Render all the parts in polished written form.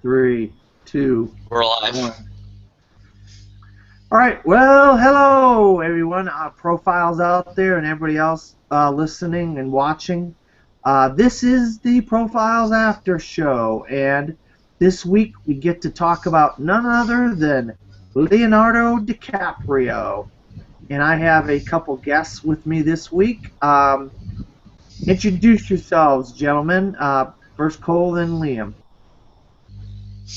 Three, two, We're alive. one. All right. Well, hello everyone, profiles out there and everybody else listening and watching. This is the Profiles After Show, and this week we get to talk about none other than Leonardo DiCaprio. And I have a couple guests with me this week. Introduce yourselves, gentlemen. First Cole, then Liam.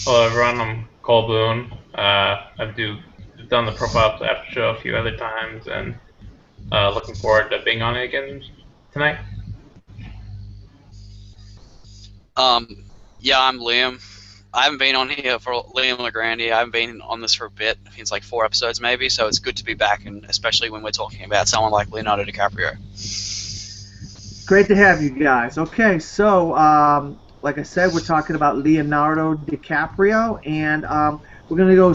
Hello everyone, I'm Cole Boone. I've done the Profile After Show a few other times, and looking forward to being on it again tonight. Yeah, I'm Liam. I haven't been on here for Liam LeGrandi. I haven't been on this for a bit. I think it's like 4 episodes maybe, so it's good to be back, and especially when we're talking about someone like Leonardo DiCaprio. Great to have you guys. Okay, so like I said, we're talking about Leonardo DiCaprio, and we're going to go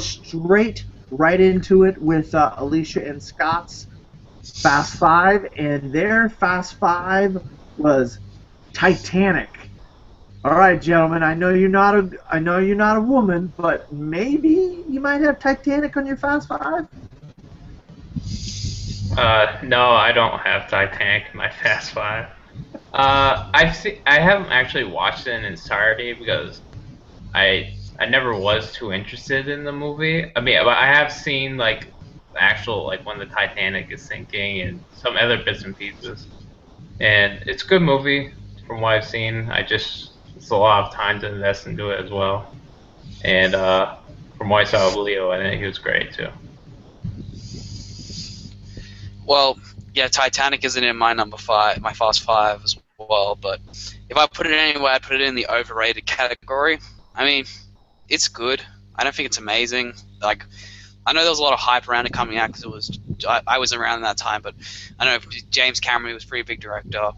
right into it with Alicia and Scott's Fast Five, and their Fast Five was Titanic. All right, gentlemen. I know you're not a woman, but maybe you might have Titanic on your Fast Five. No, I don't have Titanic in my Fast Five. I haven't actually watched it in entirety because I never was too interested in the movie. I mean, I have seen like the actual when the Titanic is sinking and some other bits and pieces, and it's a good movie from what I've seen. It's a lot of time to invest into it as well, and from what I saw of Leo, I think he was great too. Well, yeah, Titanic isn't in my number 5, my Fast 5 as well, but if I put it anywhere, I'd put it in the overrated category. I mean, it's good. I don't think it's amazing. Like, I know there was a lot of hype around it coming out because I was around that time, but I know James Cameron was a pretty big director.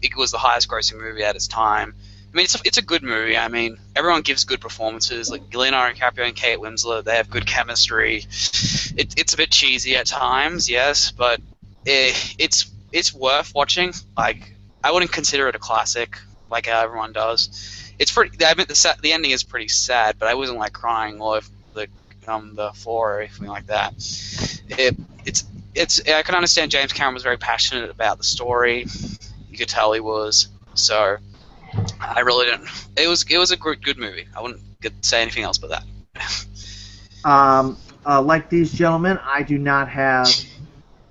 It was the highest grossing movie at its time. I mean, it's a good movie. I mean, everyone gives good performances. Like Leonardo DiCaprio and Kate Winslet, they have good chemistry. It's a bit cheesy at times, yes, but it's worth watching. Like, I wouldn't consider it a classic like how everyone does. It's pretty. I mean, the ending is pretty sad, but I wasn't like crying all over the floor or anything like that. It's. I can understand James Cameron was very passionate about the story. You could tell he was. So I really don't. It was a good movie. I wouldn't say anything else but that. Like these gentlemen, I do not have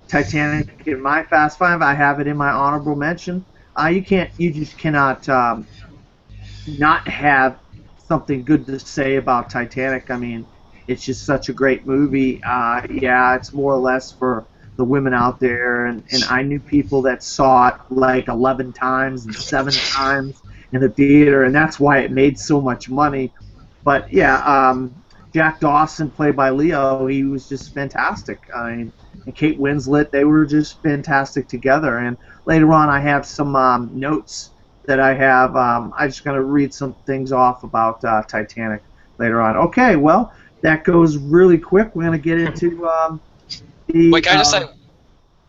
Titanic in my Fast Five. I have it in my honorable mention. You just cannot not have something good to say about Titanic. I mean, it's just such a great movie. Yeah, it's more or less for the women out there, and I knew people that saw it like 11 times and 7 times in the theater, and that's why it made so much money. But yeah, Jack Dawson, played by Leo, he was just fantastic. I mean, and Kate Winslet, they were just fantastic together. And later on, I have some notes that I have. I'm just going to read some things off about Titanic later on. Okay, well, that goes really quick. We're going to get into the... Wait, can I just say,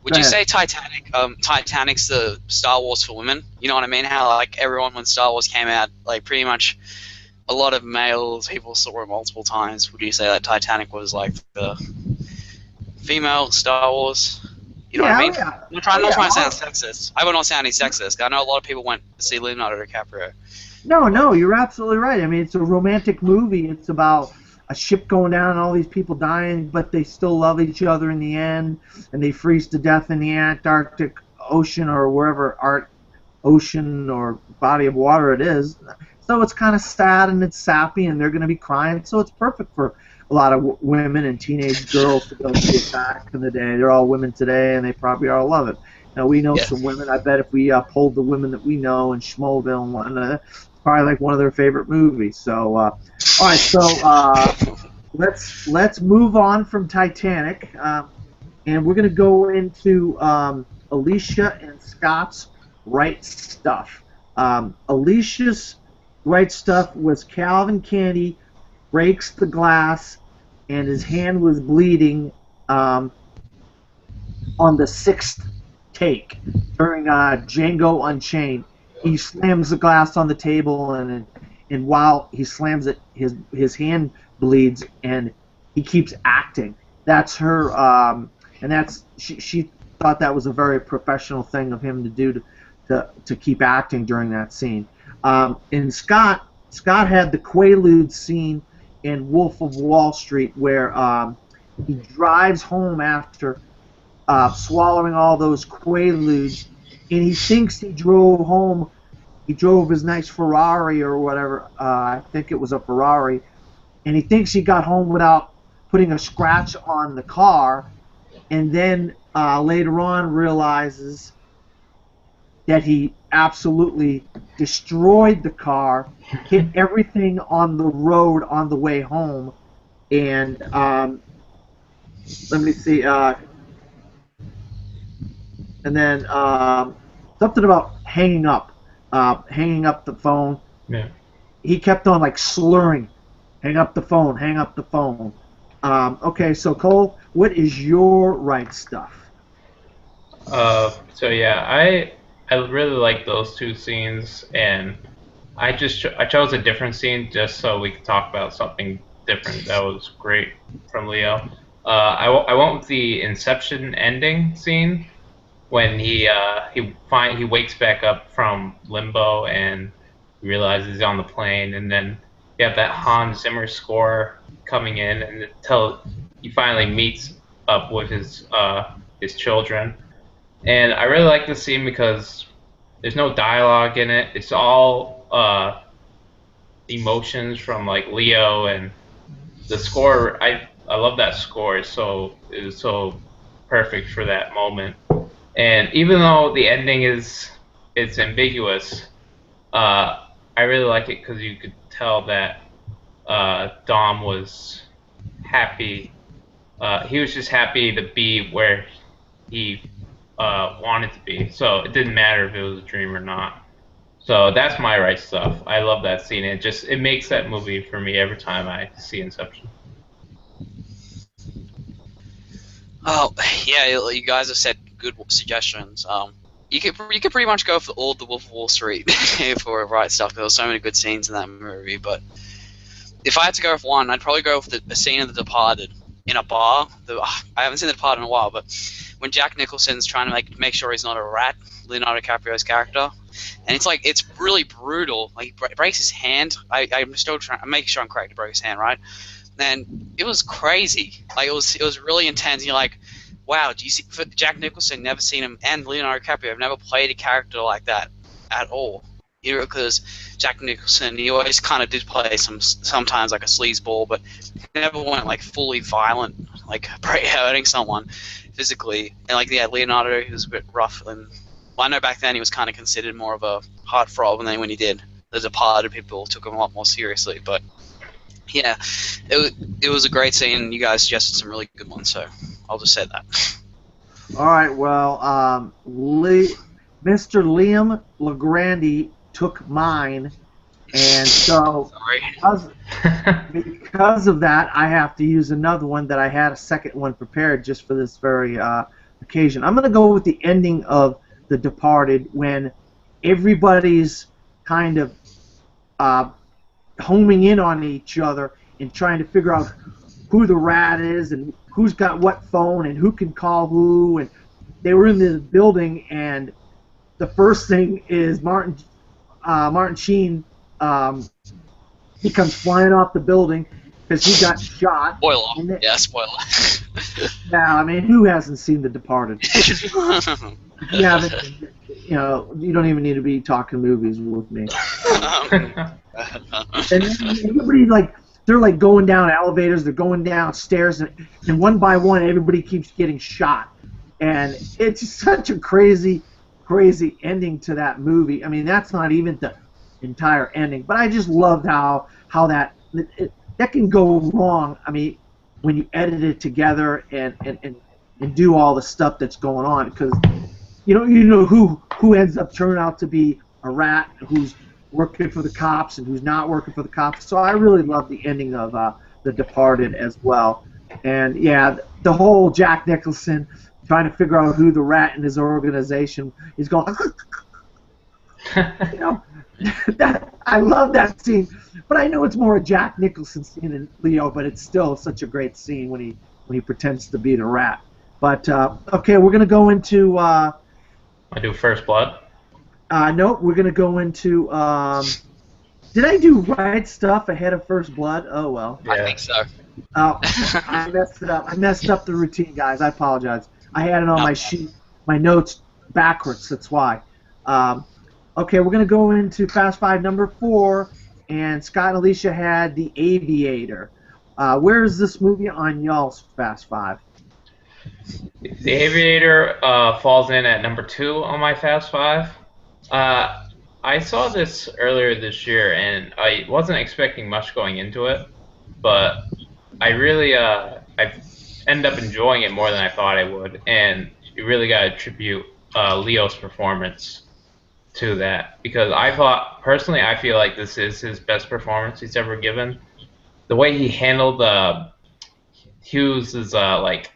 would you say Titanic? Titanic's the Star Wars for women. You know what I mean? How like everyone when Star Wars came out, like pretty much a lot of males, people saw it multiple times. Would you say that Titanic was like the female Star Wars? You know what I mean? Yeah. I'm not trying to sound sexist. I would not sound any sexist. I know a lot of people went to see Leonardo DiCaprio. No, you're absolutely right. I mean, it's a romantic movie. It's about a ship going down and all these people dying, but they still love each other in the end, and they freeze to death in the Antarctic Ocean or wherever ocean or body of water it is. So it's kind of sad and it's sappy, and they're going to be crying. So it's perfect for a lot of women and teenage girls to go see it back in the day. They're all women today, and they probably all love it. Now, we know some women. I bet if we polled the women that we know in Schmoville, and probably like one of their favorite movies. So, all right. So let's move on from Titanic, and we're going to go into Alicia and Scott's Right Stuff. Alicia's Right Stuff was Calvin Candy breaks the glass, and his hand was bleeding on the 6th take during Django Unchained. He slams the glass on the table, and and while he slams it, his hand bleeds, and he keeps acting. That's her, and that's she thought that was a very professional thing of him to do to keep acting during that scene. And Scott had the Quaalude scene in Wolf of Wall Street where he drives home after swallowing all those Quaaludes, and he thinks he drove home. He drove his nice Ferrari or whatever. I think it was a Ferrari, and he thinks he got home without putting a scratch on the car, and then later on realizes that he absolutely destroyed the car, hit everything on the road on the way home, and let me see, and then something about hanging up the phone. Yeah. He kept on like slurring, hang up the phone, hang up the phone. Okay, so Cole, what is your right stuff? So yeah, I really like those two scenes, and I chose a different scene just so we could talk about something different. That was great from Leo. I went with the Inception ending scene when he wakes back up from limbo and realizes he's on the plane, and then you have that Hans Zimmer score coming in, and until he finally meets up with his children. And I really like this scene because there's no dialogue in it. It's all emotions from like Leo, and the score. I love that score. It was so perfect for that moment. And even though the ending it's ambiguous, I really like it because you could tell that Dom was happy. He was just happy to be where he wanted to be. So it didn't matter if it was a dream or not. So that's my right stuff. I love that scene. It makes that movie for me every time I see Inception. Oh yeah, you guys have said good suggestions. You could pretty much go for all the Wolf of Wall Street for right stuff. There were so many good scenes in that movie, but if I had to go with one, I'd probably go with the scene of The Departed in a bar. I haven't seen The Departed in a while, but when Jack Nicholson's trying to make sure he's not a rat, Leonardo DiCaprio's character, and it's really brutal. Like he breaks his hand. I'm still trying. I'm making sure I'm correct. He broke his hand, right? And it was crazy. Like it was really intense. You're like, wow. Do you see? For Jack Nicholson, never seen him, and Leonardo DiCaprio have never played a character like that at all. Because Jack Nicholson, he always kind of did play sometimes like a sleazeball, but he never went like fully violent, like hurting someone physically. And like Leonardo, he was a bit rough. And well, I know back then he was kind of considered more of a heartthrob, and then when he did The Departed, people took him a lot more seriously. But yeah, it was a great scene. You guys suggested some really good ones, so I'll just say that. All right, well, Mr. Liam LaGrande took mine, and so because of that, I have to use another one that I had a second one prepared just for this very occasion. I'm going to go with the ending of The Departed when everybody's kind of homing in on each other and trying to figure out who the rat is and who's got what phone and who can call who. And they were in the building, and the first thing is Martin Sheen, he comes flying off the building because he got shot. Spoiler. Yeah, spoiler. Now, I mean, who hasn't seen The Departed? You haven't, you don't even need to be talking movies with me. And everybody, they're going down elevators, they're going downstairs, and one by one, everybody keeps getting shot. And it's such a crazy ending to that movie. I mean, that's not even the entire ending, but I just loved how that can go wrong. I mean, when you edit it together and do all the stuff that's going on, because you know who ends up turning out to be a rat, who's working for the cops and who's not working for the cops. So I really love the ending of The Departed as well. And yeah, the whole Jack Nicholson trying to figure out who the rat in his organization is going. I love that scene But I know it's more a Jack Nicholson scene than Leo, but it's still such a great scene when he pretends to be the rat. But okay, we're gonna go into. I do First Blood. No, we're gonna go into. Did I do Right Stuff ahead of First Blood? Oh well. Yeah. I think so. Oh, I messed it up. I messed up the routine, guys. I apologize. I had it on my sheet, my notes backwards. That's why. Okay, we're gonna go into Fast Five number 4, and Scott and Alicia had The Aviator. Where is this movie on y'all's Fast Five? The Aviator falls in at number 2 on my Fast Five. I saw this earlier this year, and I wasn't expecting much going into it, but I really I ended up enjoying it more than I thought I would, and you really got to attribute Leo's performance to that, because I feel like this is his best performance he's ever given. The way he handled Hughes is like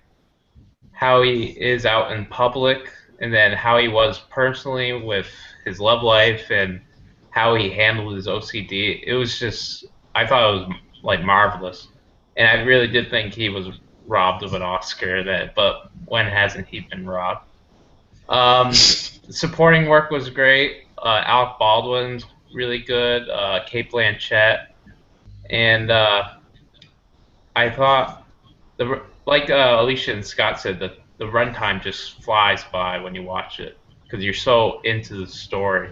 how he is out in public, and then how he was personally with his love life, and how he handled his OCD. It was just, I thought it was like marvelous, and I really did think he was robbed of an Oscar. But when hasn't he been robbed? Supporting work was great. Alec Baldwin's really good. Cate Blanchett, and I thought like Alicia and Scott said, that the runtime just flies by when you watch it because you're so into the story.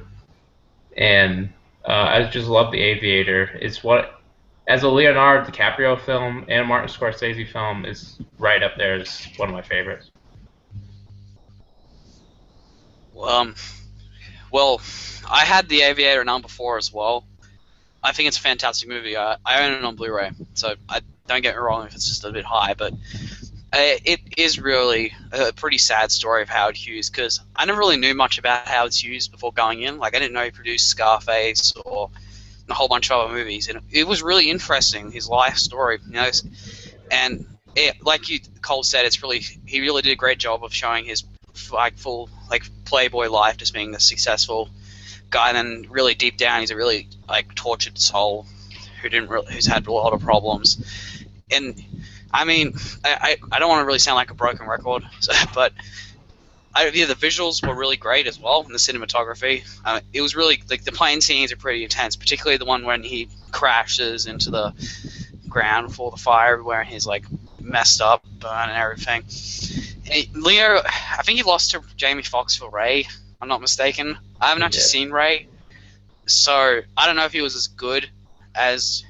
And I just love The Aviator. It's what, as a Leonardo DiCaprio film and a Martin Scorsese film, is right up there as one of my favorites. Well, I had The Aviator number 4 as well. I think it's a fantastic movie. I own it on Blu-ray, so don't get me wrong if it's just a bit high, but it is really a pretty sad story of Howard Hughes, because I never really knew much about Howard Hughes before going in. Like, I didn't know he produced Scarface or a whole bunch of other movies, and it was really interesting, his life story, you know. And like Cole said, he really did a great job of showing his full playboy life, just being a successful guy, and then really deep down he's a really tortured soul who's had a lot of problems. And I mean, I don't want to really sound like a broken record, but the visuals were really great as well, and the cinematography. It was really, the plane scenes are pretty intense, particularly the one when he crashes into the ground before the fire everywhere, and he's messed up, burn and everything. And Leo, I think he lost to Jamie Foxx for Ray, I'm not mistaken. I haven't actually seen Ray, so I don't know if he was as good as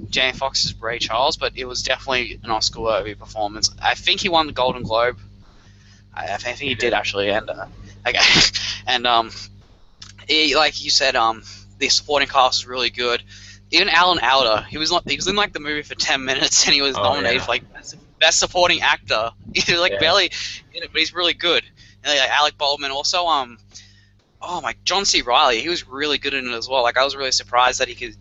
Jamie Foxx's Ray Charles, but it was definitely an Oscar-worthy performance. I think he won the Golden Globe. I think he did actually, and like you said, the supporting cast was really good. Even Alan Alda, he was in the movie for 10 minutes, and he was nominated for best supporting actor. He was barely in it, but he's really good. And Alec Baldwin also, John C. Reilly, he was really good in it as well. I was really surprised that he could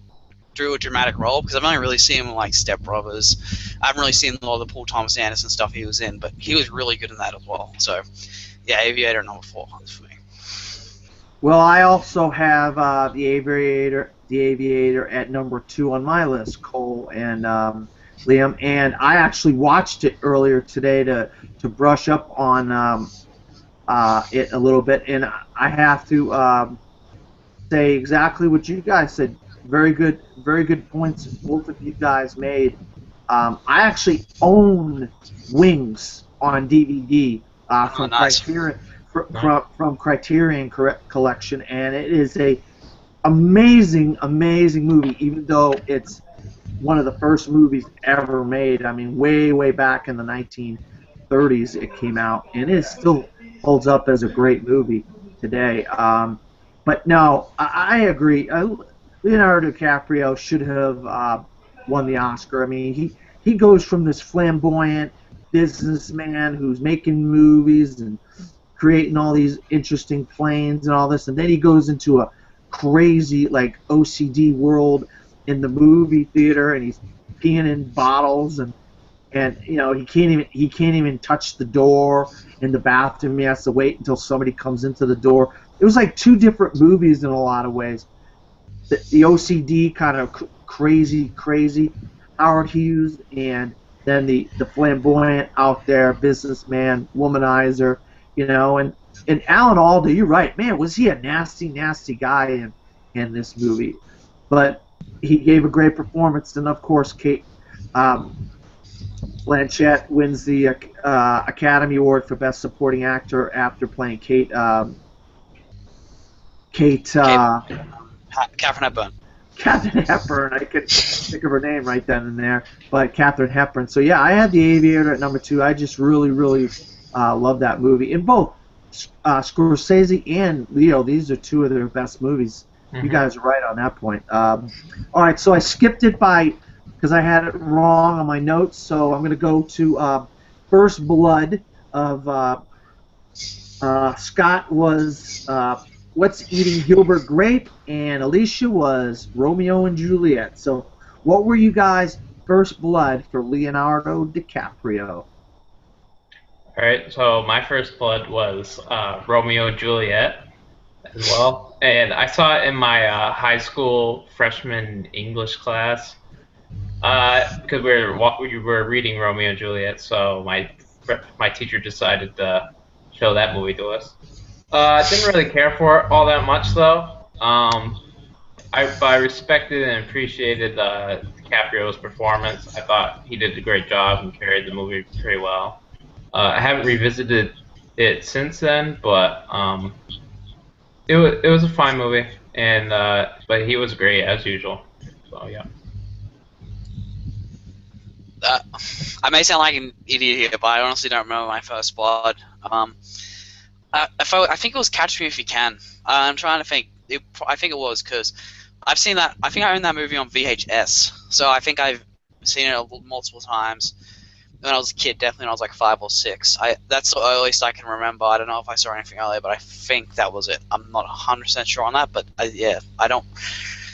do a dramatic role, because I've only really seen him in Step Brothers. I haven't really seen a lot of the Paul Thomas Anderson stuff he was in, but he was really good in that as well. So, yeah, Aviator number 4 for me. Well, I also have the Aviator at number 2 on my list, Cole and Liam, and I actually watched it earlier today to brush up on it a little bit, and I have to say exactly what you guys said. Very good points both of you guys made. I actually own Wings on DVD from nice. from Criterion Collection, and it is a amazing movie. Even though it's one of the first movies ever made. I mean, way back in the 1930s it came out, and it still holds up as a great movie today. But no, I agree. Leonardo DiCaprio should have won the Oscar. I mean, he goes from this flamboyant businessman who's making movies and creating all these interesting planes and all this, and then he goes into a crazy OCD world in the movie theater, and he's peeing in bottles, and he can't even touch the door in the bathroom. He has to wait until somebody comes into the door. It was 2 different movies in a lot of ways. The OCD kind of crazy Howard Hughes, and then the flamboyant out there businessman, womanizer, and Alan Alda. You're right, man. Was he a nasty guy in this movie? But he gave a great performance, and of course, Kate Blanchett wins the Academy Award for Best Supporting Actor after playing Kate. Catherine Hepburn. Katharine Hepburn. I couldn't think of her name right then and there, but Katharine Hepburn. So yeah, I had The Aviator at number 2. I just really love that movie. And both Scorsese and Leo, these are two of their best movies. You guys are right on that point. All right, so I skipped it because I had it wrong on my notes. So I'm going to go to First Blood of Scott was What's Eating Gilbert Grape, and Alicia was Romeo and Juliet. So what were you guys' First Blood for Leonardo DiCaprio? All right, so my First Blood was Romeo and Juliet as well, and I saw it in my high school freshman English class because we were reading Romeo and Juliet. So my teacher decided to show that movie to us. I didn't really care for it all that much though. I respected and appreciated DiCaprio's performance. I thought he did a great job and carried the movie pretty well. I haven't revisited it since then, but it was a fine movie, and but he was great as usual. So yeah. I may sound like an idiot here, but I honestly don't remember my First Blood. I think it was Catch Me If You Can. I'm trying to think. I think it was because I've seen that. I think I own that movie on VHS, so I think I've seen it multiple times. When I was a kid, definitely when I was like 5 or 6. That's the earliest I can remember. I don't know if I saw anything earlier, but I think that was it. I'm not 100% sure on that, but I don't.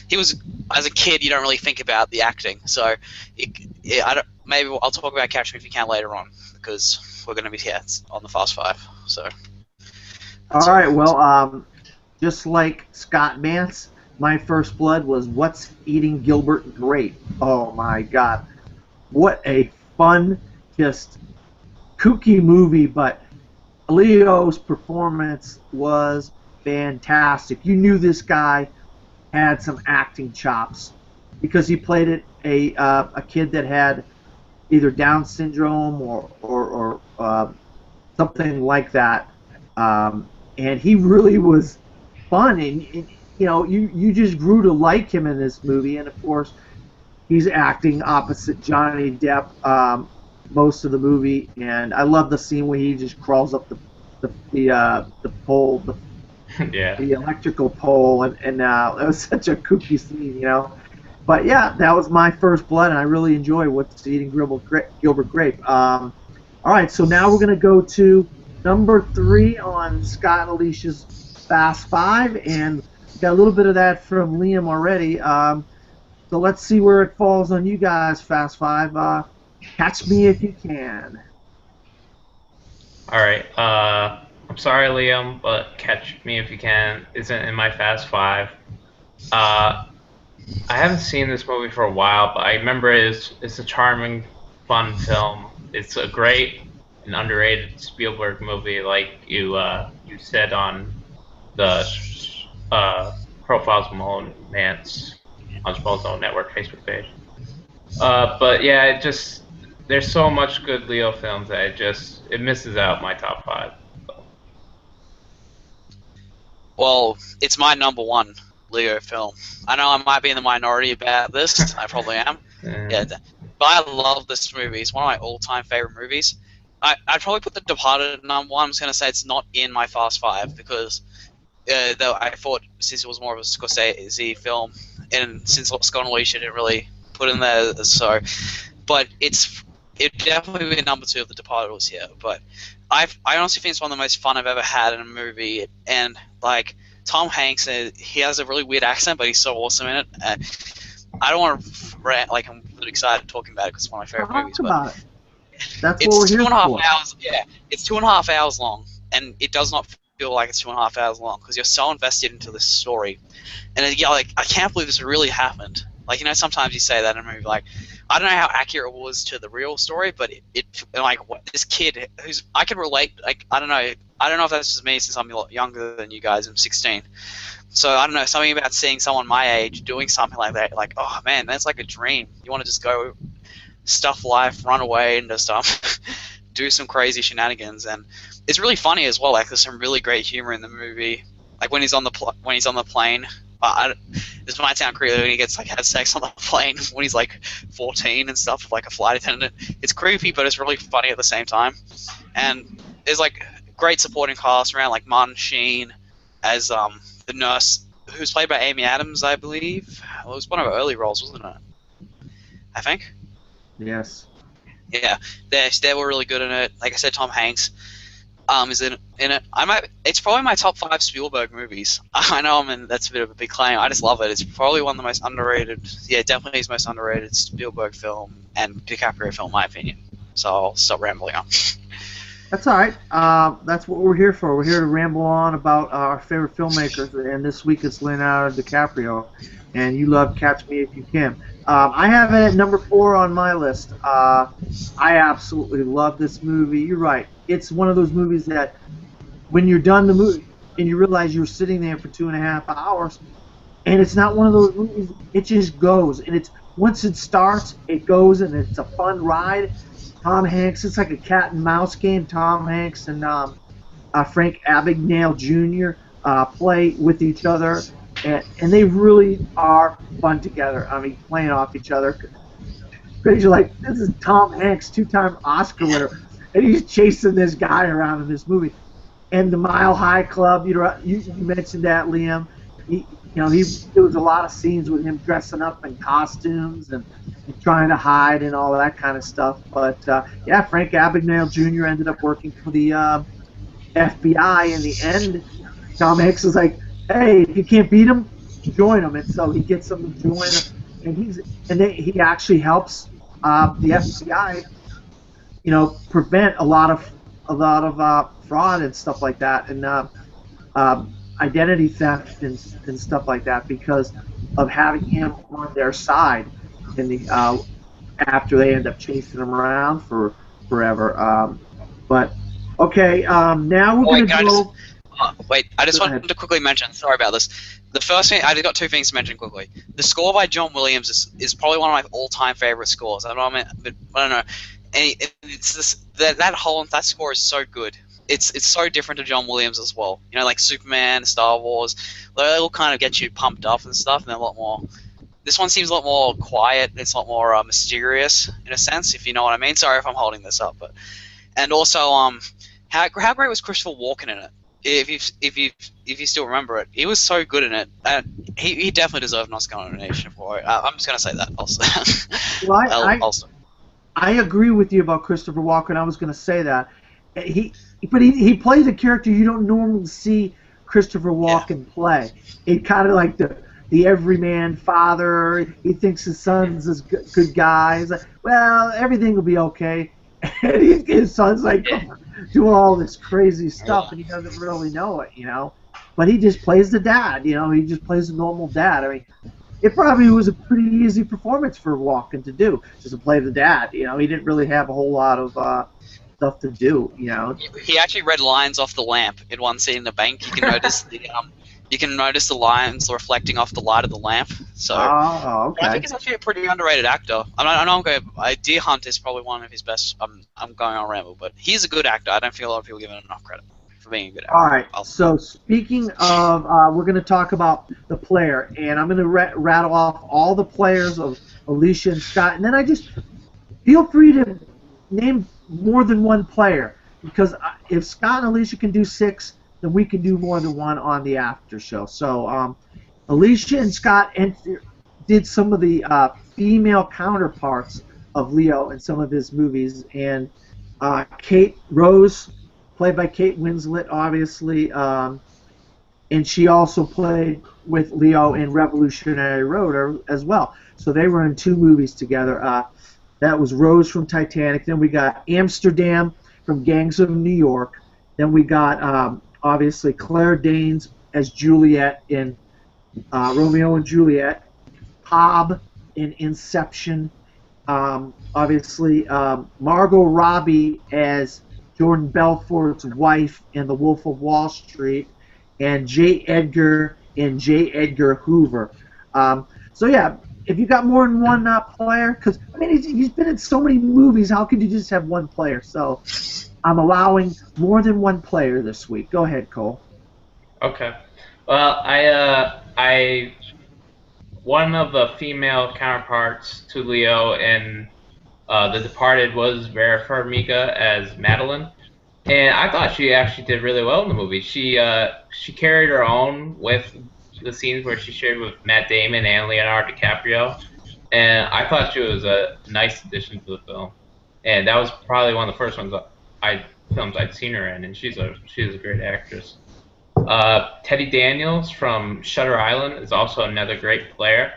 He was, as a kid, you don't really think about the acting, so I don't. Maybe I'll talk about Catch Me If You Can later on because we're going to be here on the Fast Five. So. All right. Well, just like Scott Mance, my First Blood was What's Eating Gilbert Grape. Oh my God, what a fun, just kooky movie, but Leo's performance was fantastic. You knew this guy had some acting chops because he played a kid that had either Down syndrome or something like that, and he really was fun, and you just grew to like him in this movie, and of course he's acting opposite Johnny Depp most of the movie, and I love the scene where he just crawls up the pole, the electrical pole, and it was such a kooky scene, But yeah, that was my First Blood, and I really enjoy What's Eating Gilbert Grape. All right, so now we're going to go to number 3 on Scott and Alicia's Fast Five, and got a little bit of that from Liam already. So let's see where it falls on you guys, Fast Five. Catch Me If You Can. All right. I'm sorry, Liam, but Catch Me If You Can isn't in my Fast Five. I haven't seen this movie for a while, but I remember it's a charming, fun film. It's a great and underrated Spielberg movie, like you said on the Profiles of Malone Mance on Spozo Network Facebook page. But yeah, there's so much good Leo films that it misses out my top 5. So. Well, it's my number 1 Leo film. I know I might be in the minority about this. I probably am. Yeah, but I love this movie. It's one of my all-time favorite movies. I'd probably put The Departed at number 1. I'm just going to say it's not in my Fast Five because though I thought since it was more of a Scorsese film, and since Scott and Alicia didn't really put in there, so, but it definitely be number 2 if The Departed was here. But I honestly think it's one of the most fun I've ever had in a movie, and like Tom Hanks, he has a really weird accent, but he's so awesome in it. I don't want to rant, like I'm really excited talking about it because it's one of my favorite movies. About it. That's what we're here for. 2.5 hours. Yeah, it's 2.5 hours long, and it does not feel like it's 2.5 hours long because you're so invested into this story, and like I can't believe this really happened. Like, sometimes you say that in a movie, like, I don't know how accurate it was to the real story, but this kid who's, I can relate, like, I don't know if that's just me since I'm a lot younger than you guys, I'm 16. So, I don't know, something about seeing someone my age doing something like that, like, oh man, that's like a dream. You want to just go stuff life, run away and just do some crazy shenanigans, and it's really funny as well. Like, there's some really great humor in the movie. Like when he's on the plane. This might sound creepy when he gets like had sex on the plane when he's like 14 and stuff with like a flight attendant. It's creepy, but it's really funny at the same time. And there's like great supporting cast around, like Martin Sheen as the nurse, who's played by Amy Adams, I believe. Well, it was one of her early roles, wasn't it? I think. Yes. Yeah, they were really good in it. Like I said, Tom Hanks is in it. It's probably my top 5 Spielberg movies. I know that's a bit of a big claim. I just love it. It's probably one of the most underrated. Yeah, definitely his most underrated Spielberg film and DiCaprio film, in my opinion. So I'll stop rambling on. That's all right. That's what we're here for. We're here to ramble on about our favorite filmmakers, and this week it's Leonardo DiCaprio, and you love Catch Me If You Can. I have it at number 4 on my list. I absolutely love this movie. You're right. It's one of those movies that when you're done the movie and you realize you were sitting there for 2.5 hours, and it's not one of those movies, it just goes. And it's once it starts, it goes, and it's a fun ride. Tom Hanks, it's like a cat and mouse game. Tom Hanks and Frank Abagnale Jr. Play with each other. And they really are fun together. I mean, playing off each other. Because you're like, this is Tom Hanks, 2-time Oscar winner, and he's chasing this guy around in this movie. And the Mile High Club, you mentioned that, Liam. There was a lot of scenes with him dressing up in costumes and trying to hide and all that kind of stuff. But yeah, Frank Abagnale Jr. ended up working for the FBI in the end. Tom Hanks was like, hey, if you can't beat him, join him. And so he gets him to join him, and he actually helps the FBI, prevent a lot of fraud and stuff like that, and identity theft and stuff like that because of having him on their side in the after they end up chasing him around for forever. But okay, now we're going to go. I just wanted to quickly mention, sorry about this. The first thing, I got 2 things to mention quickly. The score by John Williams is probably one of my all-time favorite scores. I don't know. And it's that score is so good. It's so different to John Williams as well. Like Superman, Star Wars, they all kind of get you pumped up and stuff, and they're a lot more. This one seems a lot more quiet. It's a lot more mysterious in a sense, if you know what I mean. Sorry if I'm holding this up, and also how great was Christopher Walken in it? If you still remember it, he was so good in it. He definitely deserved an Oscar nomination for it. I'm just gonna say that also. Well, I agree with you about Christopher Walken. I was gonna say that he plays a character you don't normally see Christopher Walken play. It kind of like the everyman father. He thinks his son's a good guy. He's like, well, everything will be okay. And his son's like doing all this crazy stuff, and he doesn't really know it, But he just plays the dad, He just plays a normal dad. I mean, it probably was a pretty easy performance for Walken to do, just to play the dad. He didn't really have a whole lot of stuff to do, He actually read lines off the lamp in one scene in the bank. You can notice the lines reflecting off the light of the lamp. So okay. I think he's actually a pretty underrated actor. I know Deer Hunt is probably one of his best. I'm going on ramble, but he's a good actor. I don't feel a lot of people give him enough credit for being a good actor. All right. So speaking of, we're going to talk about the player, and I'm going to rattle off all the players of Alicia and Scott, and then I just feel free to name more than one player, because if Scott and Alicia can do 6, then we can do more than one on the after show. So Alicia and Scott did some of the female counterparts of Leo in some of his movies, and Kate Rose, played by Kate Winslet, obviously, and she also played with Leo in Revolutionary Road as well. So they were in 2 movies together. That was Rose from Titanic. Then we got Amsterdam from Gangs of New York. Then we got obviously Claire Danes as Juliet in Romeo and Juliet. Hobb in Inception. Obviously, Margot Robbie as Jordan Belfort's wife in The Wolf of Wall Street, and J. Edgar in J. Edgar Hoover. So yeah, if you got more than one player, because I mean he's been in so many movies, how could you just have one player? So I'm allowing more than one player this week. Go ahead, Cole. Okay. Well, I one of the female counterparts to Leo in The Departed was Vera Farmiga as Madeline, and I thought she actually did really well in the movie. She carried her own with the scenes where she shared with Matt Damon and Leonardo DiCaprio, and I thought she was a nice addition to the film. And that was probably one of the first films I'd seen her in, and she's a great actress. Teddy Daniels from Shutter Island is also another great player.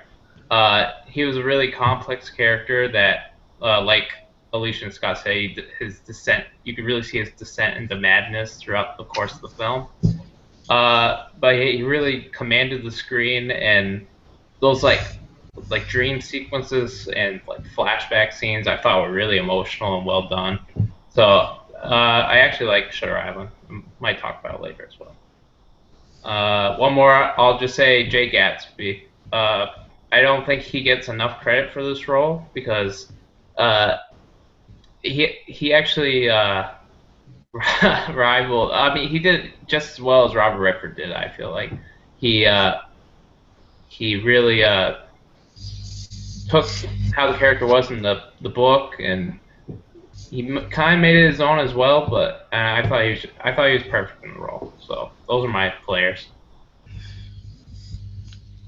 He was a really complex character that, like Alicia and Scott say, his descent, you could really see his descent into madness throughout the course of the film. But he really commanded the screen, and those like dream sequences and like flashback scenes I thought were really emotional and well done. So I actually like Shutter Island. I might talk about it later as well. One more, I'll just say Jay Gatsby. I don't think he gets enough credit for this role because he actually rivaled. I mean, he did just as well as Robert Redford did. I feel like he really took how the character was in the book, and he kind of made it his own as well. But I thought he was perfect in the role. So those are my players.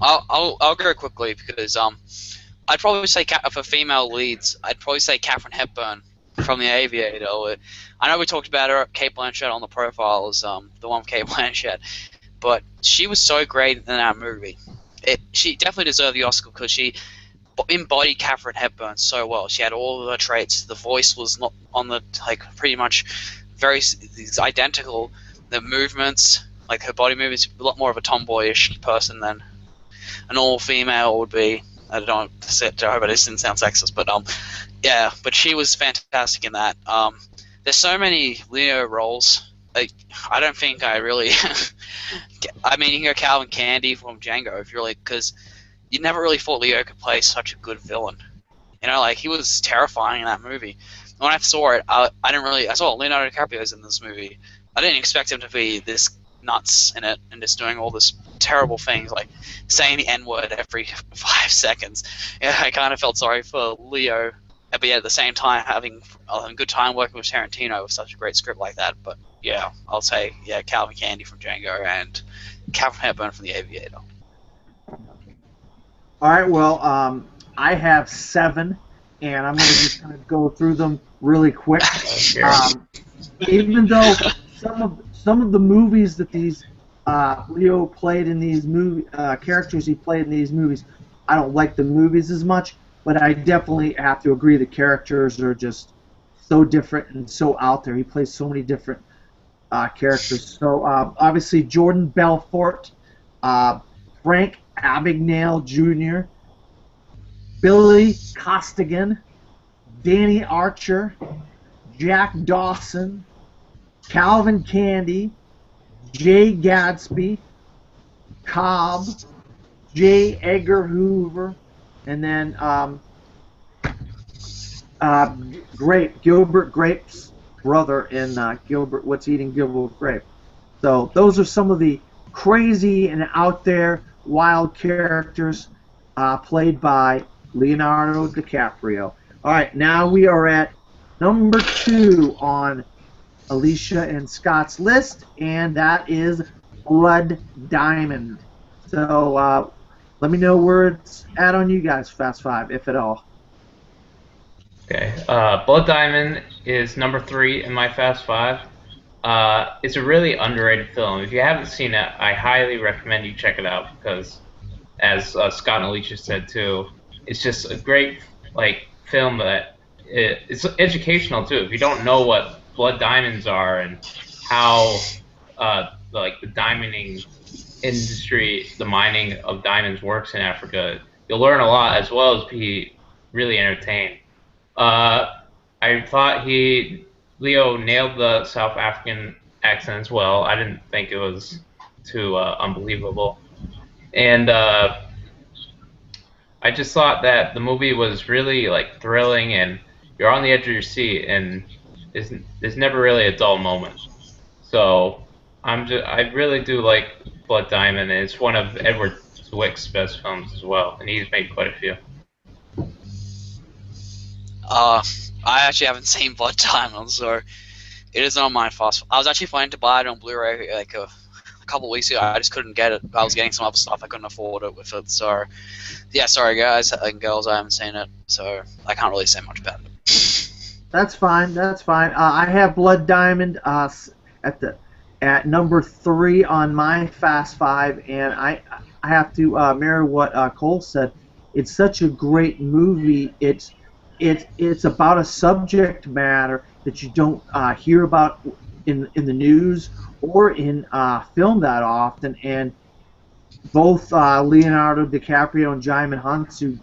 I'll go quickly because I'd probably say for female leads, I'd probably say Katharine Hepburn from The Aviator. I know we talked about her, Kate Blanchett on the profiles, the one with Kate Blanchett, but she was so great in that movie. She definitely deserved the Oscar because she embodied Katharine Hepburn so well. She had all of her traits. The voice was not on the pretty much very identical. The movements, like her body movements, a lot more of a tomboyish person than a normal female would be. I don't know I hope it didn't sound sexist, but yeah, but she was fantastic in that. There's so many Leo roles. I don't think I really. I mean, you can go Calvin Candy from Django if you're because you never really thought Leo could play such a good villain. You know, he was terrifying in that movie. When I saw it, I saw Leonardo DiCaprio in this movie. I didn't expect him to be this nuts in it and just doing all this terrible things, like saying the N-word every 5 seconds. Yeah, I kind of felt sorry for Leo, but yeah, at the same time having a good time working with Tarantino with such a great script like that. But yeah, I'll say Calvin Candy from Django and Katharine Hepburn from The Aviator. All right, well, I have 7, and I'm going to just kind of go through them really quick. Even though some of the movies that these Leo played in these characters he played in these movies, I don't like the movies as much, but I definitely have to agree the characters are just so different and so out there. He plays so many different characters. So obviously Jordan Belfort, Frank Abagnale Jr., Billy Costigan, Danny Archer, Jack Dawson, Calvin Candy, Jay Gatsby, Cobb, J. Edgar Hoover, and then Gilbert Grape's brother in What's Eating Gilbert Grape. So those are some of the crazy and out there wild characters played by Leonardo DiCaprio. All right, now we are at number 2 on Alicia and Scott's list, and that is Blood Diamond. So let me know where it's at on you guys, Fast Five, if at all. Okay, Blood Diamond is number 3 in my Fast Five. It's a really underrated film. If you haven't seen it, I highly recommend you check it out because, as Scott and Alicia said too, it's just a great film that it's educational too. If you don't know what blood diamonds are and how the diamonding industry, the mining of diamonds works in Africa, you'll learn a lot as well as be really entertained. I thought Leo nailed the South African accent as well. I didn't think it was too unbelievable, and I just thought that the movie was really like thrilling, and you're on the edge of your seat, and there's never really a dull moment. So I really do like Blood Diamond. And it's one of Edward Zwick's best films as well, and he's made quite a few. I actually haven't seen Blood Diamond, so it is on my fast. I was actually planning to buy it on Blu-ray like a couple weeks ago. I just couldn't get it. I was getting some other stuff. I couldn't afford it with it. So, yeah, sorry guys and girls, I haven't seen it, so I can't really say much about it. That's fine. That's fine. I have Blood Diamond at number 3 on my Fast Five, and I have to mirror what Cole said. It's such a great movie. It's about a subject matter that you don't hear about in the news or in film that often, and both Leonardo DiCaprio and Jaimin Hansu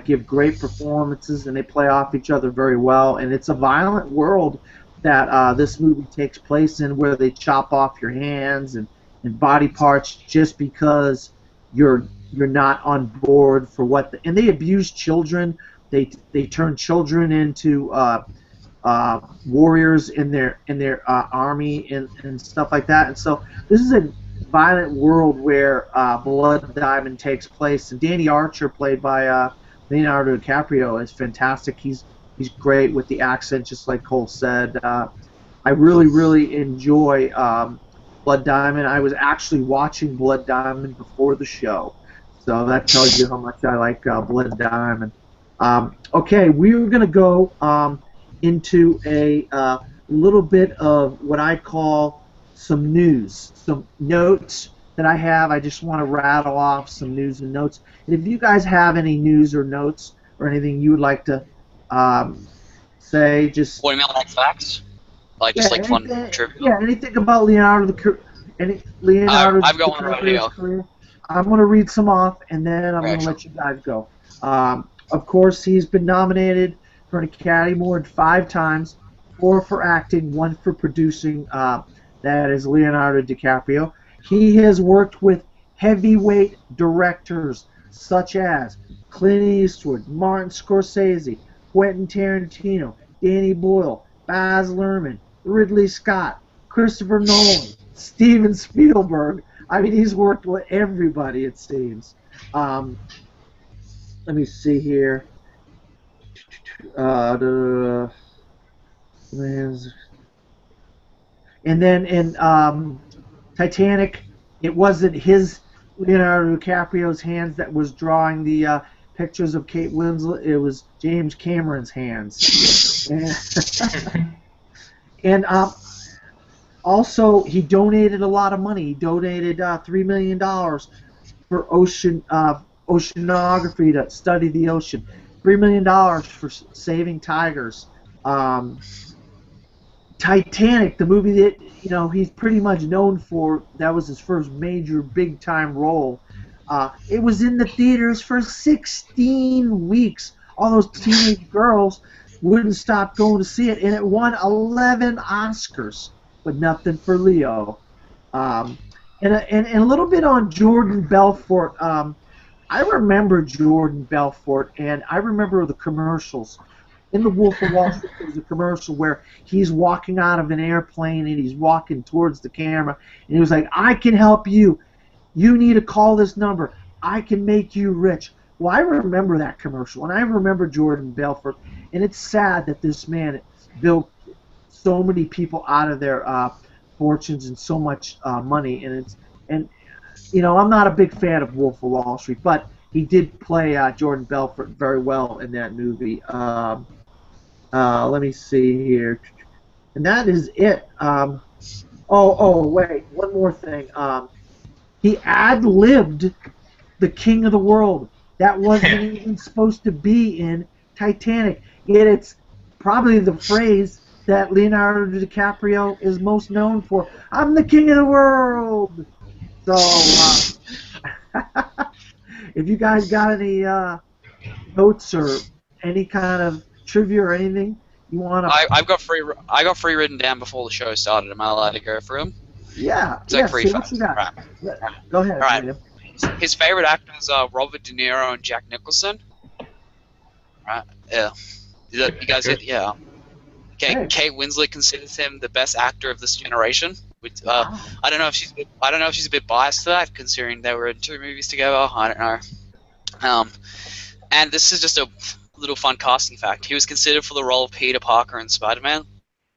give great performances, and they play off each other very well. And it's a violent world that this movie takes place in, where they chop off your hands and body parts just because you're not on board for what. And they abuse children. They turn children into warriors in their army and stuff like that. And so this is a violent world where Blood Diamond takes place. And Danny Archer, played by Leonardo DiCaprio, is fantastic. He's great with the accent, just like Cole said. I really enjoy Blood Diamond. I was actually watching Blood Diamond before the show, so that tells you how much I like Blood Diamond. Okay, we're going to go into a little bit of what I call some news, some notes that I have. I just want to rattle off some news and notes. And if you guys have any news or notes or anything you would like to say, just... What do you mean, like facts? Like, just like fun trivia? Yeah, anything about Leonardo I've got one right here. career. I'm going to read some off, and then I'm going to let you guys go. Of course, he's been nominated for an Academy Award 5 times, 4 for acting, 1 for producing. That is Leonardo DiCaprio. He has worked with heavyweight directors such as Clint Eastwood, Martin Scorsese, Quentin Tarantino, Danny Boyle, Baz Luhrmann, Ridley Scott, Christopher Nolan, Steven Spielberg. I mean, he's worked with everybody, it seems. Let me see here. And then in Titanic, it wasn't Leonardo DiCaprio's hands that was drawing the pictures of Kate Winslet. It was James Cameron's hands. And also, he donated a lot of money. He donated $3 million for oceanography to study the ocean. $3 million for saving tigers. Titanic, the movie that he's pretty much known for, that was his first major big-time role. It was in the theaters for 16 weeks. All those teenage girls wouldn't stop going to see it, and it won 11 Oscars, but nothing for Leo. And a little bit on Jordan Belfort. I remember Jordan Belfort, and I remember the commercials. In The Wolf of Wall Street, there's a commercial where he's walking out of an airplane, and he's walking towards the camera, and he was like, "I can help you. You need to call this number. I can make you rich." Well, I remember that commercial, and I remember Jordan Belfort, and it's sad that this man built so many people out of their fortunes and so much money, and I'm not a big fan of Wolf of Wall Street, but he did play Jordan Belfort very well in that movie. Let me see here, and that is it. Wait, one more thing. He ad-libbed the King of the World. That wasn't even supposed to be in Titanic. Yet it's probably the phrase that Leonardo DiCaprio is most known for. "I'm the King of the World." So, If you guys got any notes or any kind of trivia or anything you want to, I got three written down before the show started. Am I allowed to go through them? yeah, It's like yeah. three So what you facts. got? Right. Go ahead, All right. Liam. His favorite actors are Robert De Niro and Jack Nicholson. Right. Yeah. You guys get yeah. Hey. Kate Winslet considers him the best actor of this generation. Which, Wow. I don't know if she's a bit biased to that, considering they were in 2 movies together. I don't know. And this is just a little fun casting fact. He was considered for the role of Peter Parker in Spider-Man,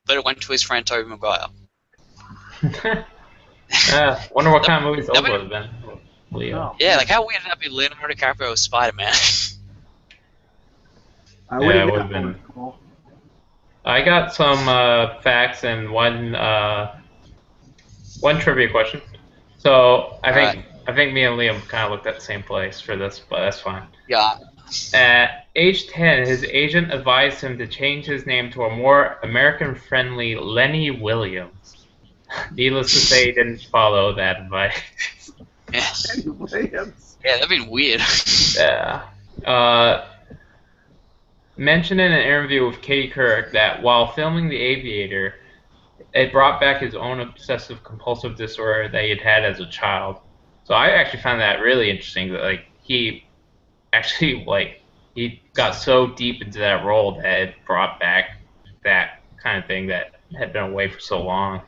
but it went to his friend Tobey Maguire. Wonder what kind of movies those would have been. Leo. Oh, Yeah, like how weird would that be? Leonardo DiCaprio as Spider-Man. Yeah, it would have been. Cool. I got some facts and one trivia question. So I think me and Liam kind of looked at the same place for this, but that's fine. Yeah. At age 10, his agent advised him to change his name to a more American-friendly Lenny Williams. Needless to say, he didn't follow that advice. Yeah. Lenny Williams. Yeah, that'd been weird. Yeah. Mentioned in an interview with Katie Couric that while filming The Aviator, it brought back his own obsessive-compulsive disorder that he had had as a child. So I actually found that really interesting. That he got so deep into that role that it brought back that kind of thing that had been away for so long.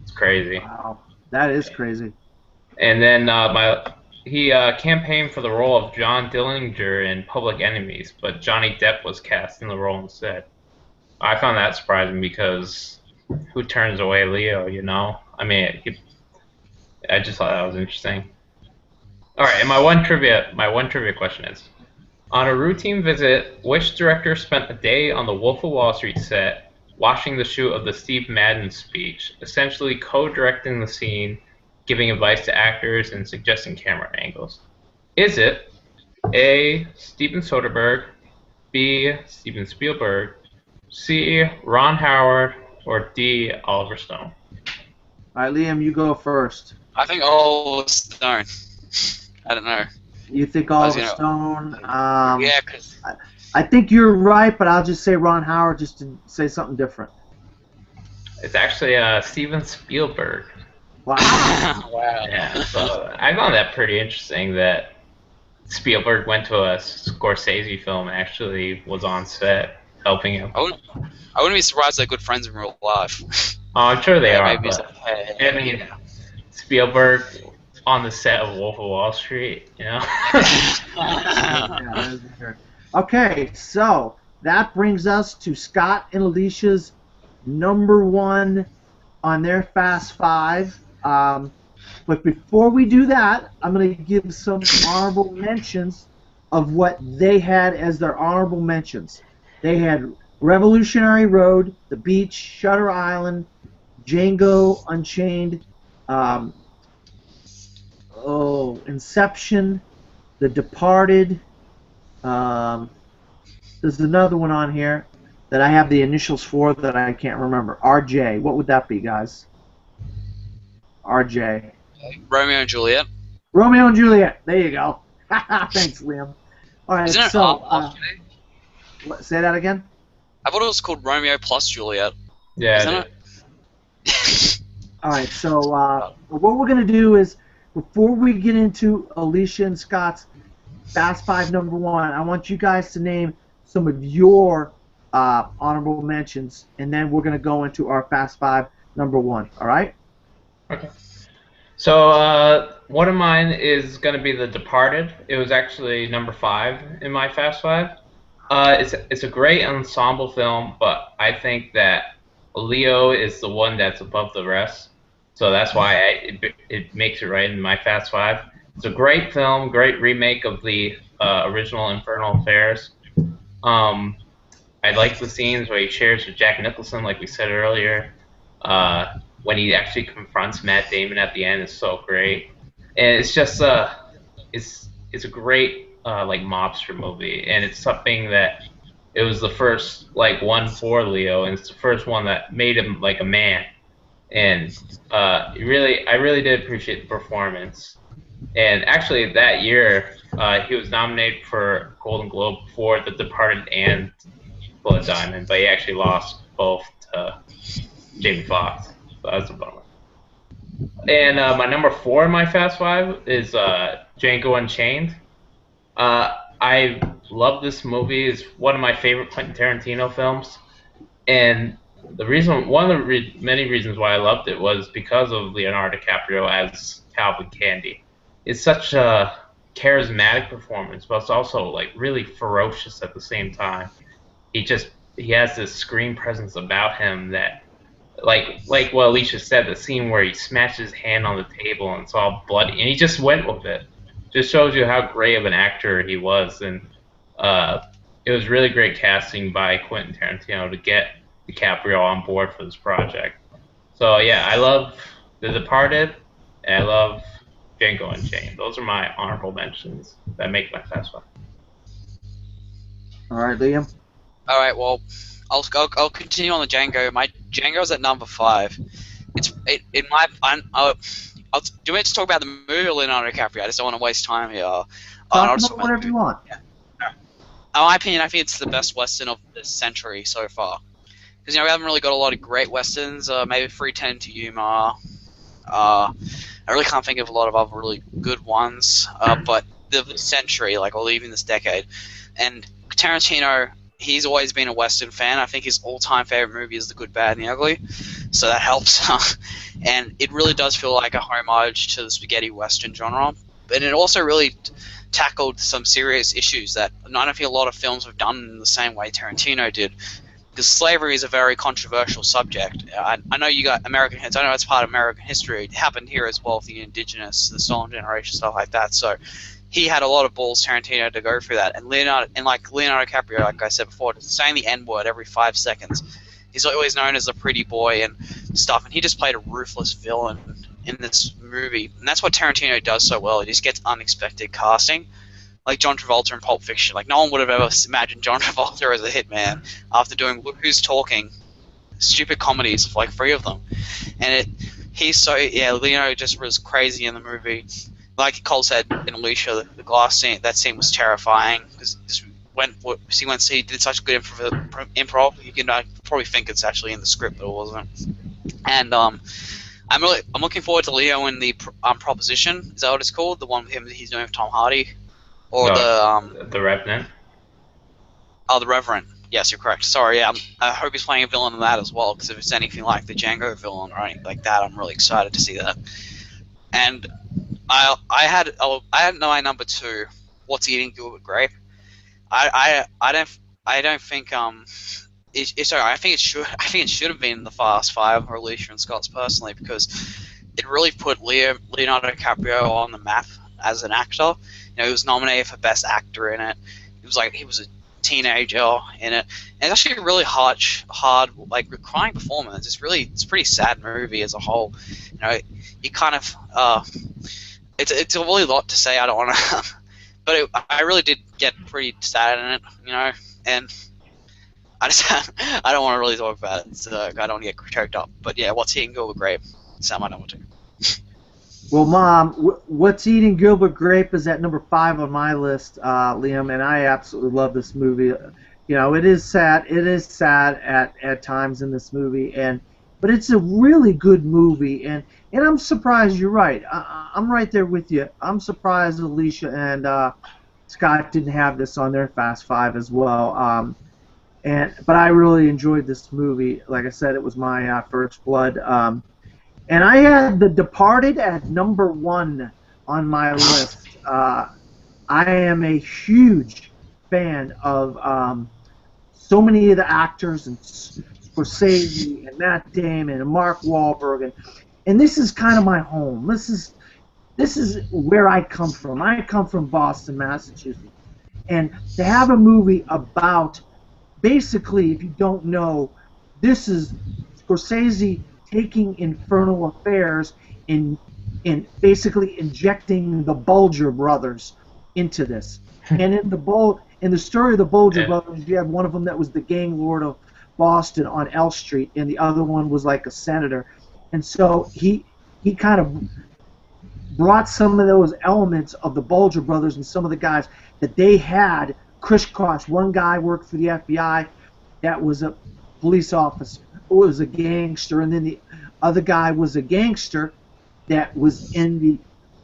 It's crazy. Wow, that is crazy. And then he campaigned for the role of John Dillinger in Public Enemies, but Johnny Depp was cast in the role instead. I found that surprising because who turns away Leo, you know? I mean, I just thought that was interesting. All right, and my one trivia question is, on a routine visit, which director spent a day on the Wolf of Wall Street set watching the shoot of the Steve Madden speech, essentially co-directing the scene, giving advice to actors, and suggesting camera angles? Is it A, Steven Soderbergh, B, Steven Spielberg, C, Ron Howard, or D, Oliver Stone? All right, Liam, you go first. I think Oliver Stone. I don't know. You think Oliver Stone? Yeah, because I think you're right, but I'll just say Ron Howard just to say something different. It's actually Steven Spielberg. Wow. wow. Yeah, so I found that pretty interesting that Spielberg went to a Scorsese film and actually was on set helping him. I wouldn't be surprised they're good friends in real life. Oh, I'm sure they are. Maybe But, I mean, Spielberg on the set of Wolf of Wall Street, you know? Yeah, okay, so that brings us to Scott and Alicia's number one on their Fast Five. But before we do that, I'm going to give some honorable mentions of what they had as their honorable mentions. They had Revolutionary Road, The Beach, Shutter Island, Django Unchained, Inception, The Departed. There's another one on here that I have the initials for that I can't remember. RJ. What would that be, guys? RJ. Romeo and Juliet. Romeo and Juliet. There you go. Thanks, Liam. All right, Isn't it so say that again. I thought it was called Romeo plus Juliet. Yeah. Isn't it? All right, so what we're going to do is, before we get into Alicia and Scott's Fast Five number one, I want you guys to name some of your honorable mentions, and then we're going to go into our Fast Five number one, all right? Okay. So one of mine is going to be The Departed. It was actually number 5 in my Fast Five. It's a great ensemble film, but I think that Leo is the one that's above the rest. So that's why it makes it right in my Fast Five. It's a great film, great remake of the original Infernal Affairs. I like the scenes where he shares with Jack Nicholson, like we said earlier. When he actually confronts Matt Damon at the end is so great, and it's just it's a great like mobster movie, and it's something that it was the first one for Leo, and it's the first one that made him like a man, and I really did appreciate the performance. And actually, that year, he was nominated for Golden Globe for The Departed and Blood Diamond, but he actually lost both to Jamie Foxx. So that's a bummer. And my number 4 in my Fast Five is Django Unchained. I love this movie. It's one of my favorite Quentin Tarantino films, and one of the many reasons why I loved it was because of Leonardo DiCaprio as Calvin Candy. It's such a charismatic performance, but it's also like really ferocious at the same time. He has this screen presence about him that like what Alicia said, the scene where he smashed his hand on the table and it's all bloody, and he just went with it. Just shows you how great of an actor he was, and it was really great casting by Quentin Tarantino to get DiCaprio on board for this project. So yeah, I love The Departed, and I love Django Unchained. Those are my honorable mentions that make my Fast Five. All right, Liam. All right, well, I'll continue on the Django. My Django's at number 5. In my do you want to talk about the movie or Leonardo DiCaprio? I just don't want to waste time here. Talk about whatever you want. Yeah. In my opinion, I think it's the best Western of this century so far. Because we haven't really got a lot of great Westerns. Maybe 3:10 to Yuma. I really can't think of a lot of other really good ones. But the century, or even this decade. And Tarantino, he's always been a Western fan. I think his all-time favorite movie is The Good, Bad, and the Ugly, so that helps. And it really does feel like a homage to the spaghetti Western genre. And it also really tackled some serious issues that I don't think a lot of films have done in the same way Tarantino did. Because slavery is a very controversial subject. I know you got American hits. I know it's part of American history. It happened here as well with the indigenous, the stolen generation, stuff like that. So he had a lot of balls, Tarantino, to go through that. And Leonardo DiCaprio, like I said before, saying the N-word every 5 seconds. He's always known as a pretty boy and stuff, and he just played a ruthless villain in this movie. And that's what Tarantino does so well. He just gets unexpected casting. Like John Travolta in Pulp Fiction. No one would have ever imagined John Travolta as a hitman after doing Look Who's Talking, stupid comedies, 3 of them. And Leo just was crazy in the movie. Like Cole said in Alicia, the glass scene, that scene was terrifying because he did such good improv. You can probably think it's actually in the script, but it wasn't. And I'm looking forward to Leo in the Proposition. Is that what it's called? The one with him that he's doing with Tom Hardy, or the Revenant. Oh, the Reverend. Yes, you're correct. Sorry, I hope he's playing a villain in that as well. Because if it's anything like the Django villain or anything like that, I'm really excited to see that. And I had my number 2. What's Eating Gilbert Grape? I don't think I think it should have been the Fast Five or Alicia and Scott's personally, because it really put Leonardo DiCaprio on the map as an actor. He was nominated for Best Actor in it. He was a teenager in it. And it's actually a really hard crying performance. It's a pretty sad movie as a whole. You kind of it's a really lot to say. I don't want to, but I really did get pretty sad in it, and I don't want to really talk about it, so I don't want to get choked up. But yeah, What's Eating Gilbert Grape? It's not my number 2. Well, Mom, What's Eating Gilbert Grape is at number 5 on my list, Liam, and I absolutely love this movie. It is sad. It is sad at times in this movie, but it's a really good movie, and I'm surprised. You're right. I'm right there with you. I'm surprised Alicia and Scott didn't have this on their Fast Five as well. But I really enjoyed this movie. Like I said, it was my first blood. And I had The Departed at number 1 on my list. I am a huge fan of so many of the actors, and Scorsese and Matt Damon and Mark Wahlberg, and this is kind of my home. This is where I come from. I come from Boston, Massachusetts, and to have a movie about, basically, if you don't know, this is Scorsese taking Infernal Affairs and basically injecting the Bulger brothers into this. And in the story of the Bulger brothers, you have one of them that was the gang lord of Boston on L Street, and the other one was like a senator. And so he kind of brought some of those elements of the Bulger brothers and some of the guys that they had crisscross. One guy worked for the FBI that was a police officer, was a gangster, and then the other guy was a gangster that was in the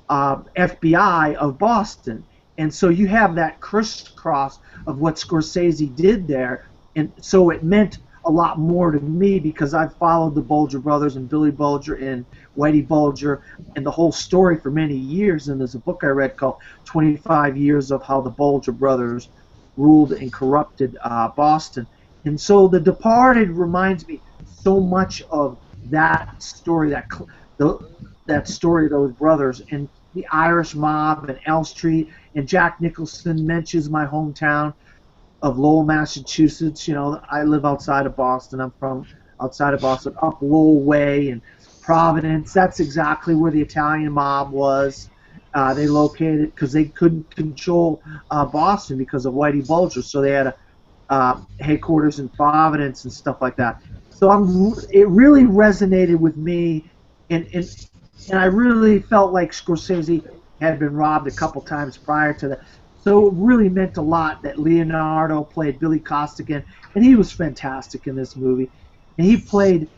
FBI of Boston. And so you have that crisscross of what Scorsese did there, and so it meant a lot more to me because I've followed the Bulger brothers and Billy Bulger and Whitey Bulger and the whole story for many years. And there's a book I read called 25 Years of How the Bulger Brothers Ruled and Corrupted Boston. And so The Departed reminds me so much of that story, that story of those brothers, and the Irish Mob and L Street, and Jack Nicholson mentions my hometown of Lowell, Massachusetts. You know, I live outside of Boston. I'm from outside of Boston, up Lowell Way and Providence. That's exactly where the Italian mob was. They located because they couldn't control Boston because of Whitey Bulger, so they had a headquarters in Providence and stuff like that. So it really resonated with me, and I really felt like Scorsese had been robbed a couple times prior to that. So it really meant a lot that Leonardo played Billy Costigan, and he was fantastic in this movie. And he played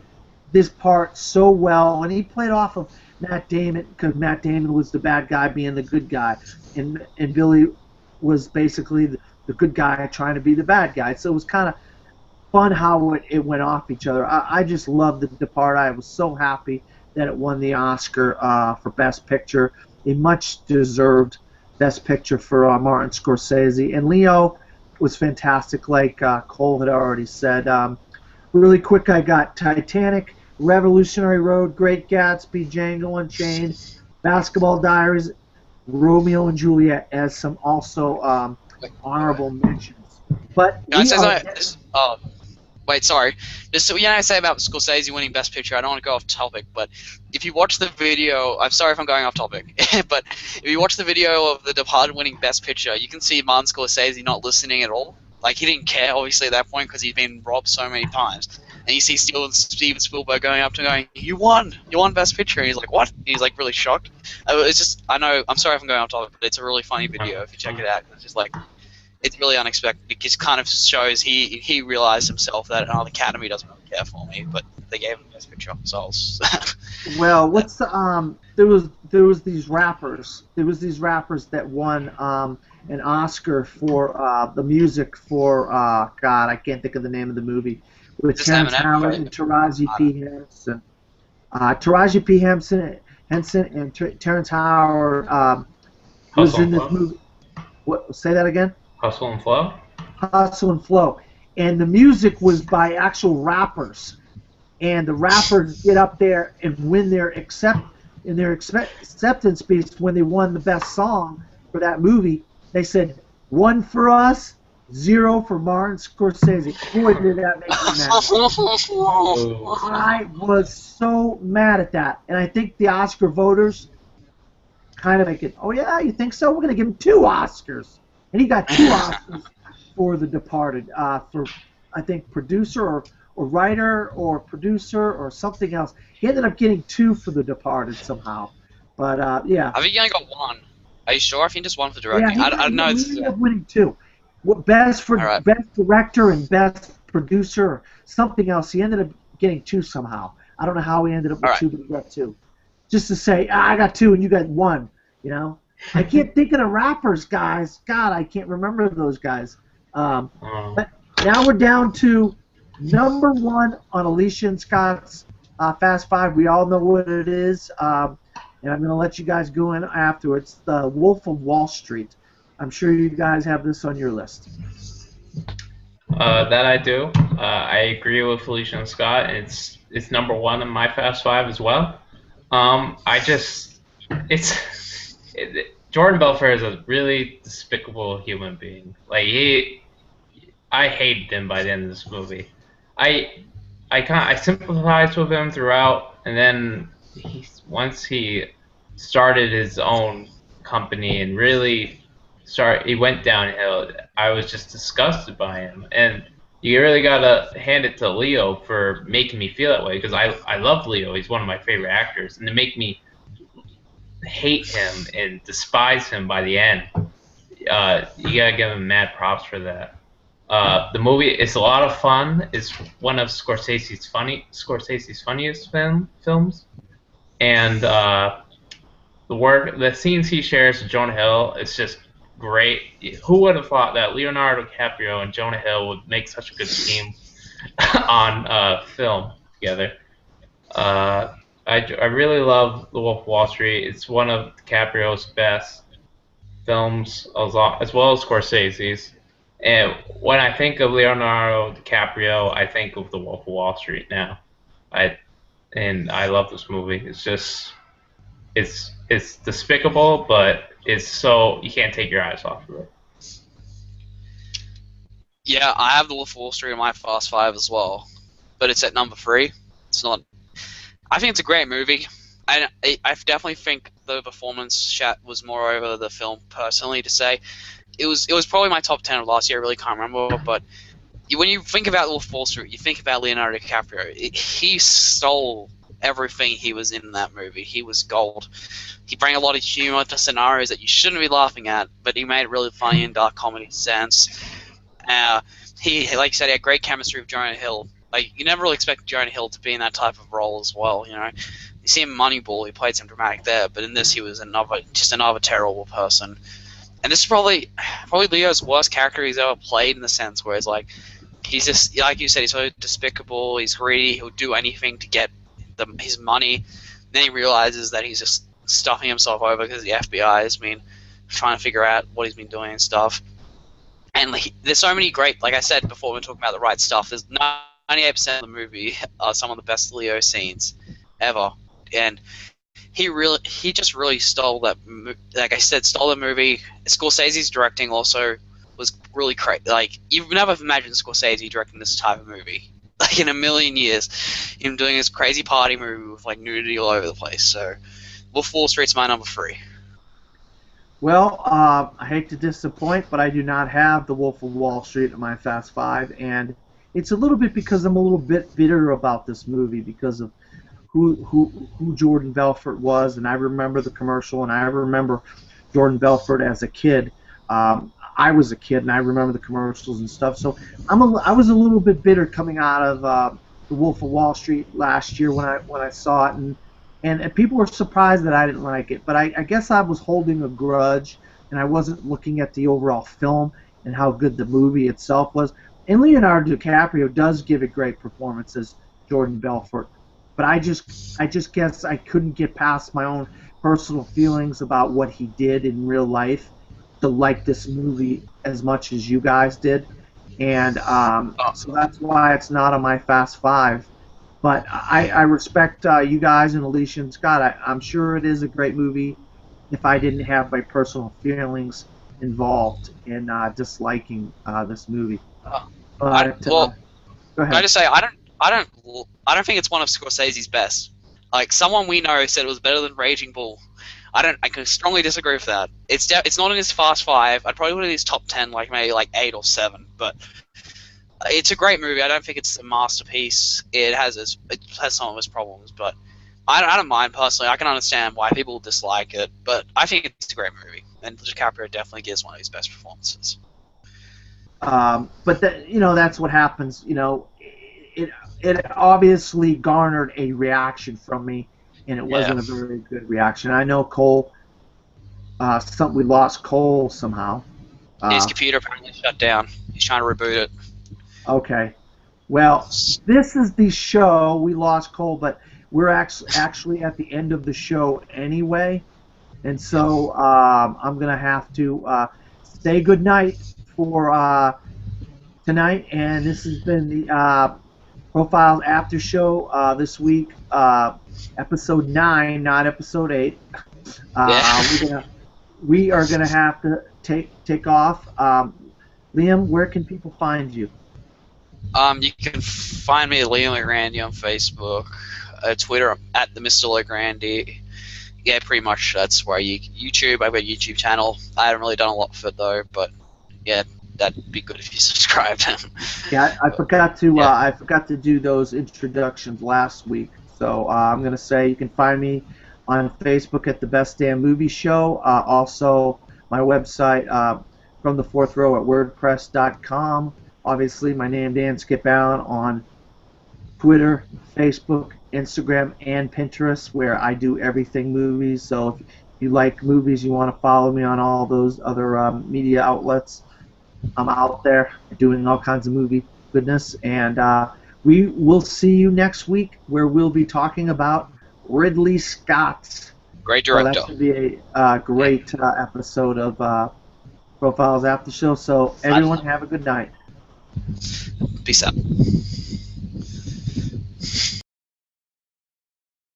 this part so well, and he played off of Matt Damon because Matt Damon was the bad guy being the good guy, and Billy was basically the good guy trying to be the bad guy. So it was kind of fun how it went off each other. I just loved The Departed. I was so happy that it won the Oscar for Best Picture. A much deserved Best Picture for Martin Scorsese. And Leo was fantastic, like Cole had already said. Really quick, I got Titanic, Revolutionary Road, Great Gatsby, Django Unchained, Basketball Diaries, Romeo and Juliet as some also honorable mentions. But Can I say something? Wait, sorry. Just so I say about Scorsese winning Best Picture, I don't want to go off topic, but if you watch the video, I'm sorry if I'm going off topic, but if you watch the video of The Departed winning Best Picture, you can see Martin Scorsese not listening at all. Like, he didn't care, obviously, at that point, because he'd been robbed so many times. And you see Steven Spielberg going up to him going, you won Best Picture. And he's like, what? And he's like really shocked. It's just, I know, I'm sorry if I'm going off topic, but it's a really funny video if you check it out. It's just like, it's really unexpected. It just kind of shows he realized himself that the Academy doesn't really care for me, but they gave him Best Picture. So well, what's the there was these rappers. There was these rappers that won an Oscar for the music for God, I can't think of the name of the movie, with Terrence Howard and Taraji P. Henson. Taraji P. Henson and Terrence Howard was in this movie. What? Say that again. Hustle and Flow? Hustle and Flow. And the music was by actual rappers. And the rappers get up there and win their acceptance speech when they won the best song for that movie. They said, 1 for us, 0 for Martin Scorsese. Boy, did that make me mad. I was so mad at that. And I think the Oscar voters kind of make it, oh yeah, you think so? We're going to give him 2 Oscars. And he got 2 Oscars for The Departed, for, I think, producer or writer or producer or something else. He ended up getting 2 for The Departed somehow. But, yeah. I think he only got 1. Are you sure? I think just 1 for directing. Yeah, I don't know. He ended up winning 2. Best director and best producer or something else. He ended up getting 2 somehow. I don't know how he ended up with 2, but he got 2. Just to say, I got 2 and you got 1, you know? I can't think of the rappers, guys. God, I can't remember those guys. But now we're down to number 1 on Alicia and Scott's Fast Five. We all know what it is, and I'm going to let you guys go in afterwards. The Wolf of Wall Street. I'm sure you guys have this on your list. That I do. I agree with Felicia and Scott. It's number 1 in my Fast Five as well. Jordan Belfort is a really despicable human being. Like I hated him by the end of this movie. I sympathized with him throughout, and then once he started his own company and really he went downhill. I was just disgusted by him, and you really gotta hand it to Leo for making me feel that way, because I love Leo. He's one of my favorite actors, and to make me hate him and despise him by the end. You gotta give him mad props for that. The movie is a lot of fun. It's one of Scorsese's funniest films, and the scenes he shares with Jonah Hill is just great. Who would have thought that Leonardo DiCaprio and Jonah Hill would make such a good team on film together? I really love The Wolf of Wall Street. It's one of DiCaprio's best films, as well as Scorsese's. And when I think of Leonardo DiCaprio, I think of The Wolf of Wall Street now. I love this movie. It's despicable, but it's so you can't take your eyes off of it. Yeah, I have The Wolf of Wall Street in my Fast Five as well, but it's at number 3. It's not. I think it's a great movie, and I definitely think the performance was more over the film. Personally, to say, it was probably my top 10 of last year. I really can't remember, but when you think about The Wolf of Wall Street, you think about Leonardo DiCaprio. He stole everything he was in that movie. He was gold. He brought a lot of humor to scenarios that you shouldn't be laughing at, but he made it really funny in dark comedy sense. He, like you said, he had great chemistry with Jonah Hill. Like, you never really expect Jonah Hill to be in that type of role as well, you know. You see him in Moneyball, he played some dramatic there, but in this he was just another terrible person. And this is probably Leo's worst character he's ever played, in the sense where it's like, he's just, like you said, he's so despicable, he's greedy, he'll do anything to get his money. Then he realizes that he's just stuffing himself over because the FBI has been trying to figure out what he's been doing and stuff. And there's so many great, like I said before, when we're talking about the right stuff, there's 98% of the movie are some of the best Leo scenes ever. And he just really stole that, like I said, stole the movie. Scorsese's directing also was really crazy. Like, you've never imagined Scorsese directing this type of movie. Like, in a million years, him doing this crazy party movie with, like, nudity all over the place. So, Wolf of Wall Street's my number 3. Well, I hate to disappoint, but I do not have The Wolf of Wall Street in my Fast Five, and it's a little bit because I'm a little bit bitter about this movie because of who Jordan Belfort was, and I remember the commercial, and I remember Jordan Belfort as a kid. I was a kid, and I remember the commercials and stuff. So I was a little bit bitter coming out of The Wolf of Wall Street last year when I saw it, and people were surprised that I didn't like it. But I guess I was holding a grudge, and I wasn't looking at the overall film and how good the movie itself was. And Leonardo DiCaprio does give a great performance as Jordan Belfort. But I just guess I couldn't get past my own personal feelings about what he did in real life to like this movie as much as you guys did. And so that's why it's not on my Fast Five. But I respect you guys and Alicia and Scott. I'm sure it is a great movie if I didn't have my personal feelings involved in disliking this movie. But, well, go ahead. can I just say, I don't think it's one of Scorsese's best. Like, someone we know said it was better than Raging Bull. I can strongly disagree with that. It's not in his Fast Five. I'd probably put it in his top 10, like maybe like 8 or 7. But it's a great movie. I don't think it's a masterpiece. It has some of its problems, but I don't mind personally. I can understand why people dislike it, but I think it's a great movie, and DiCaprio definitely gives one of his best performances. But that's what happens. It obviously garnered a reaction from me, and it wasn't a very good reaction. I know Cole. We lost Cole somehow. His computer apparently shut down. He's trying to reboot it. Okay. Well, this is the show. We lost Cole, but we're actually at the end of the show anyway, and so I'm gonna have to say good night for tonight. And this has been the Profiles After Show this week, episode 9, not episode 8. We are gonna have to take off. Liam, where can people find you? You can find me at Liam Legrandi on Facebook, Twitter at the Mr. Legrandi. Yeah, pretty much that's where YouTube. I've got a YouTube channel. I haven't really done a lot for it though, but yeah, that'd be good if you subscribed. Yeah, I forgot to I forgot to do those introductions last week. So I'm gonna say you can find me on Facebook at the Best Damn Movie Show. Also, my website from the fourth row at WordPress.com. Obviously, my name Dan Skip Allen on Twitter, Facebook, Instagram, and Pinterest, where I do everything movies. So if you like movies, you want to follow me on all those other media outlets. I'm out there doing all kinds of movie goodness, and we will see you next week, where we'll be talking about Ridley Scott's. Great So director. that should be a great episode of Profiles After Show. So everyone have a good night. Peace out.